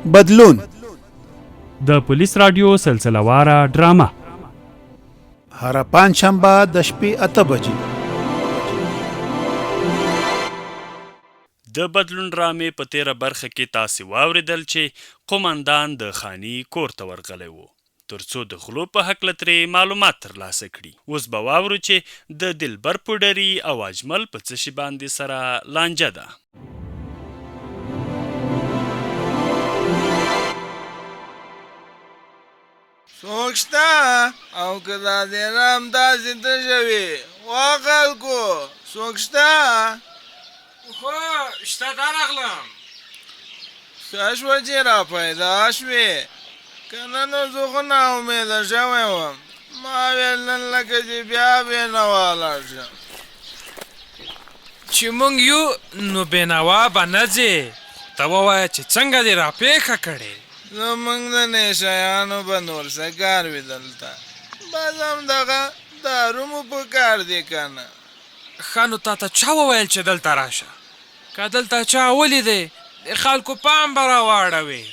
بدلون د پولیس رادیو سلسله واره ډرامه هر پنجشنبه د شپې 8 بجې د بدلون ډرامې په تیره برخه کې تاسو واوریدل چې قومندان د خانی کور ته ورغلی و ترڅو د خلو په حق لتري معلومات ترلاسه کړي. اوس به واورو چې د دلبر پوډری او اجمل په څه شي باندې سره لانجه ده. سوکشتا او کدا دینام داسې تشوي واقل کو سوکشتا خو شته دا راغلم شاشوه چې را پیدا شوې کنه نو زه خو نا امیده شوی وم ما ویل نن لکه چې بیا بېنوا لاړ شم چې مونږ یو نو بېنوا به نه ځې ته ووایه چې څنګه دې راپېښه کړې زمونږ د نیشیانو به نور څه کار وي دلته بس همدغه دارو مو په کار دی که نه ښه نو تا ته چا وویل چې دلته راشه که دلته چا ولیدې د خلکو پام به راواړوې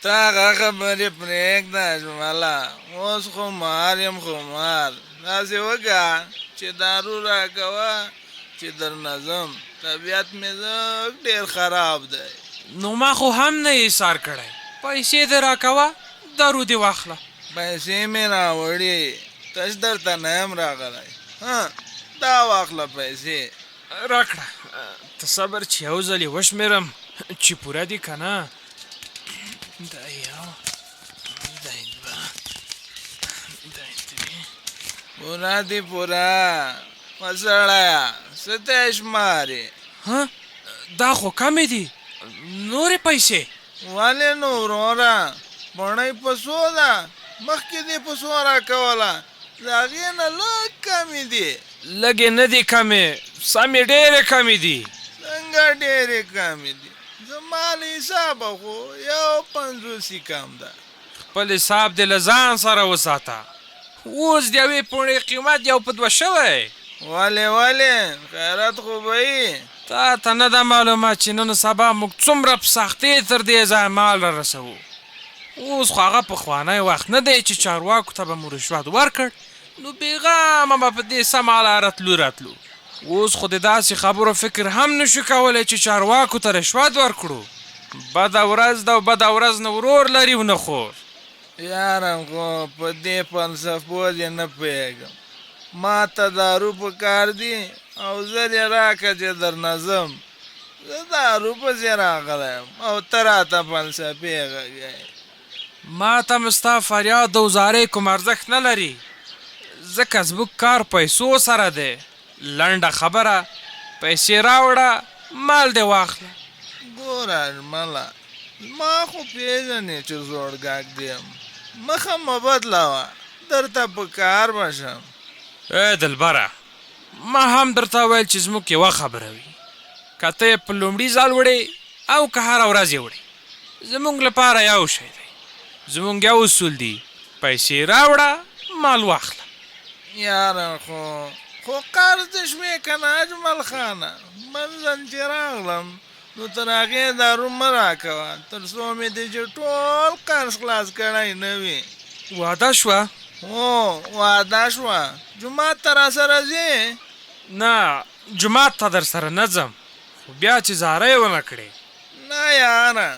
تا هغه خبرې پرېږده اجمله اوس خمار یم خمار داسې وکړه چې دارو راکوه چې در نظم طبیعت مې زه ډېر خراب دی نو ما خو هم نه یې ایثار کړی پیسې دې راکوه دارو دې واخله پیسې مې راوړې تش درته نه یم راغلی دا واخله پیسې راکړه ته صبر چې یو ځل یې وشمېرم چې پوره دي که نه دا یو دا دوه دا درې پوره دي پوره وسړیه څه ته یې شمارې دا خو کمې دي نورې پیسې ولې نو وروره بڼۍ په څو ده مخکې دې په څو راکوله د هغې نه لږ کمې دي لږې نه دي کمې سمې ډېرې کمې دي څنګه ډېرې کمې دي زما له حسابه خو یو 50 کم ده خپل حساب دې له ځان سره وساته اوس د یوې پوڼې قیمت یو په 2 شوی ولې خیرات خو به یي تا ته نه ده معلومه چې نن سبا موږ څومره په سختۍ تر دې ځایه مال را رسوو اوس خو هغه پخوانی وخت نه دی چې چارواکو ته به مو رشوت ورکړ نو بېغمه به په دې سمه لاره راتلو اوس خو د داسې خبرو فکر هم نشو کولی چې چارواکو ته رشوت ورکړو بده ورځ ده او بده ورځ نه ورور لري و نه خور یارم خو په دې فلسفو دې نه پوهېږم ما ته دارو په کار دي او زر یې راکړه چې در نظم زه دارو پسې راغلی یم او ته راته فلسفې غږی ما ته م ستا فریاد د وزارۍ کوم ارزښت نه لري ځکه زموږ کار پیسو سره دی لنډه خبره پیسې راوړه مال دې واخله ګوره اجمله ما خو پېژنې چې زوړ ګاګ دیم مخه مه بدلوه درته په کار به شم ای دلبره ما هم درته ویل چې زموږ یوه خبره وي که ته یې په لومړي ځل وړې او که هره ورځ یې وړې زموږ لپاره یو شی دی زموږ یو اصول دی پیسې راوړه مال واخله یاره خو قرض دې شوې که نه اجمل خانه منځن چې راغلم نو تر هغې دارو مه راکوه تر څو مې دې چې ټول قرض خلاص کړی نه وي واده شوه هو واده شوه جومات ته راسره ځې نه جومات ته در سره نه ځم خو بیا چې زاره یې ونه کړې نه یاره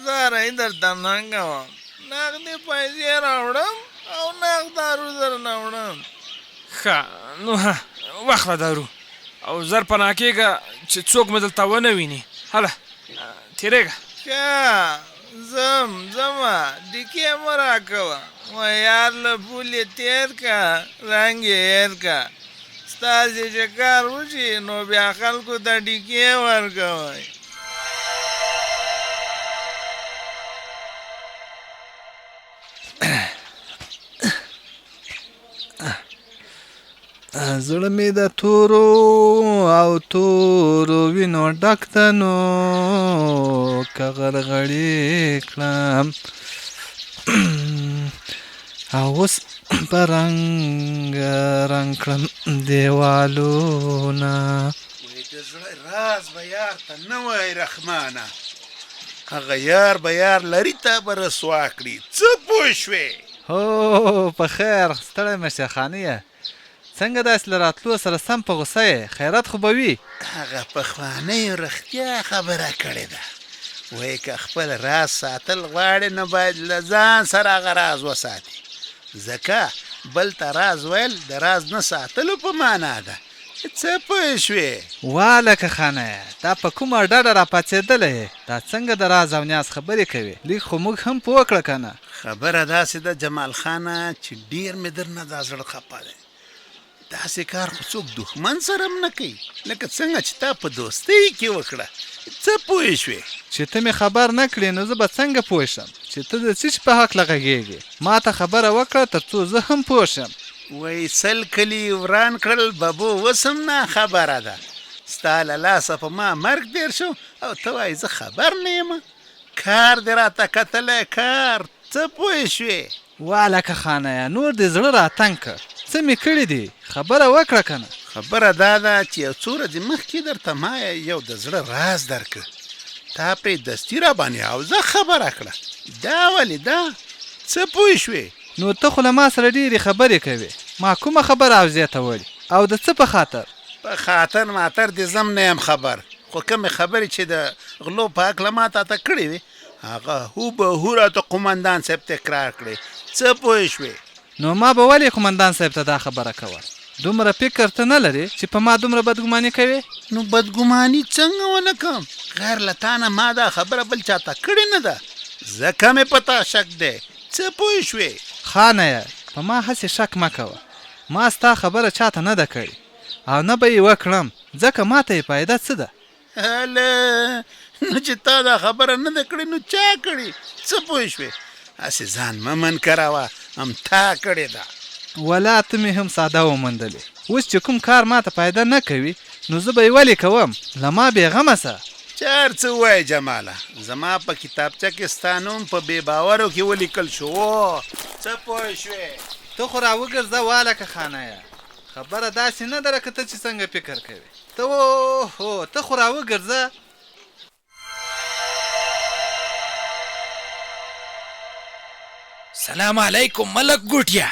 زاره یې درته ننګوم نغدې پیسې راوړم او نغد دارو در نه وړم ښه نو واخله دارو او زر پناه کېږه چې څوک مې دلته ونه ویني هله تېرېږه ښه ځمه ډیکې مه راکوه و یار له پولې تېر که رنګ یې هېر که ستاسې چې کار وشي نو بیا خلکو ته ډیکې ورکوئ زړه مې د تورو او تورو وینو ډک ده نو که غرغړې کړم او اوس په رنګ کړم دیوالونه د زړه راز به یار ته نه وایي رحمانه هغه یار به یار لري ته به رسوا کړي. څه پوه شوې؟ هو په خیر ستړی مه شه خانیه. څنګه داسې له راتلو سره سم په غوسه یې؟ خیرات خو به وي. هغه پخوانۍ رښتیا خبره کړې ده. وایي که خپل راز ساتل غواړې نو باید له ځان سره هغه راز وساتي. ځکه بل ته راز ویل د راز نه ساتلو په معنا ده. څه پوه شوې؟ والکه خانیه دا په کومه ډډه راپاڅېدلی یې؟ دا څنګه د راز او نیاز خبرې کوي؟ لږ خو موږ هم پوه کړه که نه. خبره داسې ده جمال خانه چې ډېر مې درنه دا زړه خفه دی. داسې کار خو څوک دښمن سره هم نه کوي لکه څنګه چې تا په دوستۍ کې وکړه. څه پوه شوې؟ چې ته مې خبر نه کړې نو زه به څنګه پوه شم چې ته د څه شي په هکله غږېږې؟ ما ته خبره وکړه تر څو زه هم پوه شم. وایي سل کلي وران کړل ببو وسم نه خبره ده. ستا له لاسه په ما مرګ تېر شو او ته وایي زه خبر نه یم. کار دې راته کتلی کار. څه پوه شوې؟ والکه خانیه نور دې زړه راتنګ کړ. څه مې کړي دي خبره وکړه که نه. خبره دا ده چې یو څو ورځې مخکې درته ما یو د زړه راز درکړ. تا پرې دستي را باندې حوزه خبره کړه. دا ولې ده؟ څه پوه شوې؟ نو ته خو له ما سره ډېرې خبرې کوې. ما کومه خبره حوزې ته وړي او د څه په خاطر؟ په خاطر ماتر دې زم نه یم خبر. خو کومې خبرې چې د غلو په هکله ما تا ته کړې وې هغه هوبهو راته قومندان صاحب تکرار کړې. څه پوه شوې؟ نو ما به ولې قومندان صاحب ته دا خبره کوه؟ دومره فکر ته نه لرې چې په ما دومره بدګماني کوې؟ نو بدګماني څنګه ونه کړم؟ غیر له تا نه ما دا خبره بل چاته کړې نه ده ځکه مې په تا شک دی. څه پوه شوې؟ خانیه په ما هسې شک مه کوه. ما ستا خبره چاته نه ده کړې او نه به یې وکړم ځکه ما ته یې فایده څه ده؟ هله نو چې تا دا خبره نه ده کړې نو چا کړې؟ څه پوه شوې؟ هسې ځان مه منکروه هم تا کړې ده. ولا ته مې هم ساده وموندلې. اوس چې کوم کار ما ته فایده نه کوي نو زه به یې ولې کوم؟ له ما بېغمه سه. چار څه وایې جماله؟ زما په کتابچه کې ستا نوم په بې باورو کې ولیکل شو. څه پوه شوې؟ ته خو راوګرځه والکه خانیه. خبره داسې نه ده لکه ته چې څنګه فکر کوې. ته هو ته خو راوګرځه. سلام علیکم ملک ګوټیا.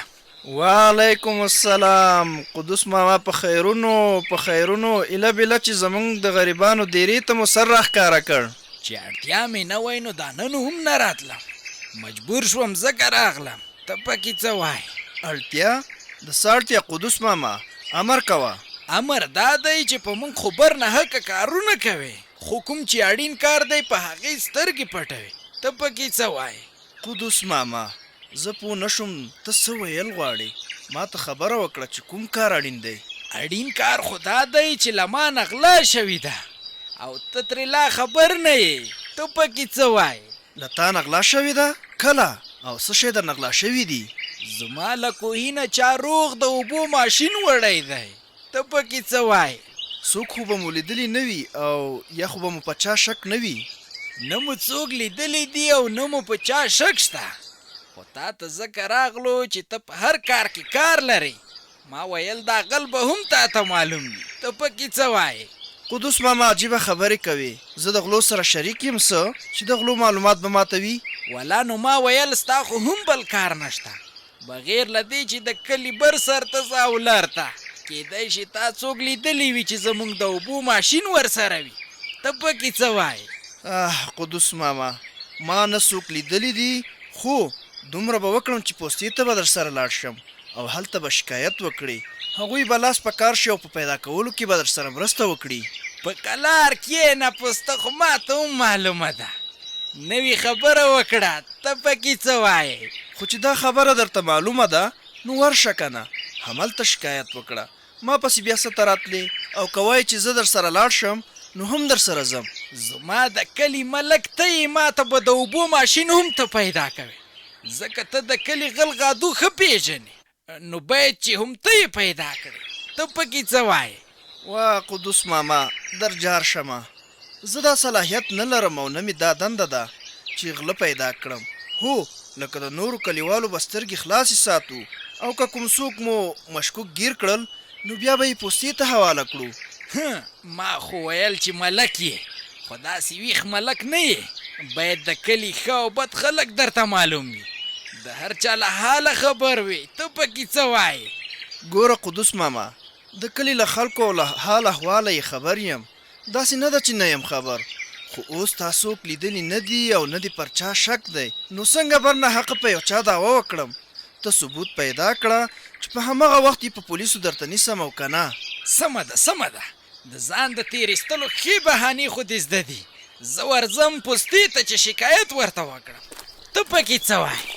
وعلیکم السلام. قدوس ماما په خیرونو په خیرونو ایله بیله چې زمونږ د غریبانو دیرې ته مو سر راښکاره کړ. چې اړتیا مې نه وای نو دا نن هم نه راتلم. مجبور شوم ځکه راغلم. ته پکې څه وایې؟ اړتیا؟ د څه اړتیا قدوس ماما؟ امر کوه. امر دا دی چې په موږ خبر نه حقه کارونه کوې خو کوم چې اړین کار دی په هغې سترګې پټوي. ته پکې څه وایې؟ قدوس ماما زه پوه نه شوم ته څه ویل غواړې؟ ما ته خبره وکړه چې کوم کار اړین دی. اړین کار خو دا دی چې له ما نه غلا شوې ده او ته ترې لا خبر نه یې. ته پکې څه وایې؟ له تا نه غلا شوې ده؟ کله او څه شی درنه غلا شوي دي؟ زما له کوهي نه چا روغ د اوبو ماشین وړی دی. ته پکې څه وایې؟ څوک خو به مو لیدلي نه وي او یا خو به مو په چا شک نه وي. نه مو څوک لیدلی دي او نه مو په چا شک شته. خو تا ته ځکه راغلو چې ته په هر کار کې کار لرې. ما ویل دا غل به هم تا ته معلوم وي. ته پکې څه وایې؟ قدوس ماما عجیبه خبرې کوي. زه د غلو سره شریک یم څه چې د غلو معلومات به ماته وي؟ ولا نو ما ویل ستا خو هم بل کار نشته بغیر له دې چې د کلي بر سر ته ځه او لر ته. کیدای شي تا څوک لیدلی وي چې زموږ د اوبو ماشین ورسره وي. ته پکې څه وایې؟ قدوس ماما ما نه څوک لیدلی دي خو دومره به وکړم چې پوستې ته به در سره لاړ شم او هلته به شکایت وکړي. هغوی به لاس په کار شي او په پیدا کولو کې به در سره مرسته وکړي. په کلار کښېنه پوسته خو ما ته هم معلومه ده. نوې خبره وکړه. ته پکې څه وایې؟ خو چې دا خبره درته معلومه ده نو ورشه که نه هملته شکایت وکړه. ما پسې بیا څه ته راتلې او که وایې چې زه در سره لاړ شم نو هم در سره ځم. زما د کلي ملک ته یې ما ته به د اوبو ماشین هم ته پیدا کوې ځکه ته د کلي غل غادو ښه پېژنې نو باید چې هم ته یې پیدا کړې. ته پکې څه وایې؟ وا قدوس ماما در جار شمه. زه دا صلاحیت نه لرم او نه مې دا دنده ده چې غله پیدا کړم. هو لکه د نورو کلیوالو به سترګې خلاصې ساتو او که کوم څوک مو مشکوک ګیر کړل نو بیا به یې پوستې ته حواله کړو. ما خو ویل چې ملک یې خو داسې ویښ ملک نه یې. باید د کلي ښه او بد خلک درته معلوم وي، د هر چا له حاله خبر وي. ته پکې څه وایې؟ ګوره قدوس ماما، د کلي له خلکو او له حال احواله یې خبر یم. داسې نه ده چې نه یم خبر، خو اوس تا څوک لیدلي نه دي او نه دي پر چا شک دی. نو څنګه بر نه حقه په یو چا دعوه وکړم؟ ته ثبوت پیدا کړه چې په همغه وخت یې په پولیسو درته نیسم او که نه. سمه ده سمه ده، د ځان د تېرېستلو ښې بهانې خو دې زده دي. زه ورځم پوستې ته چې شکایت ورته وکړم. ته پکې څه وایې؟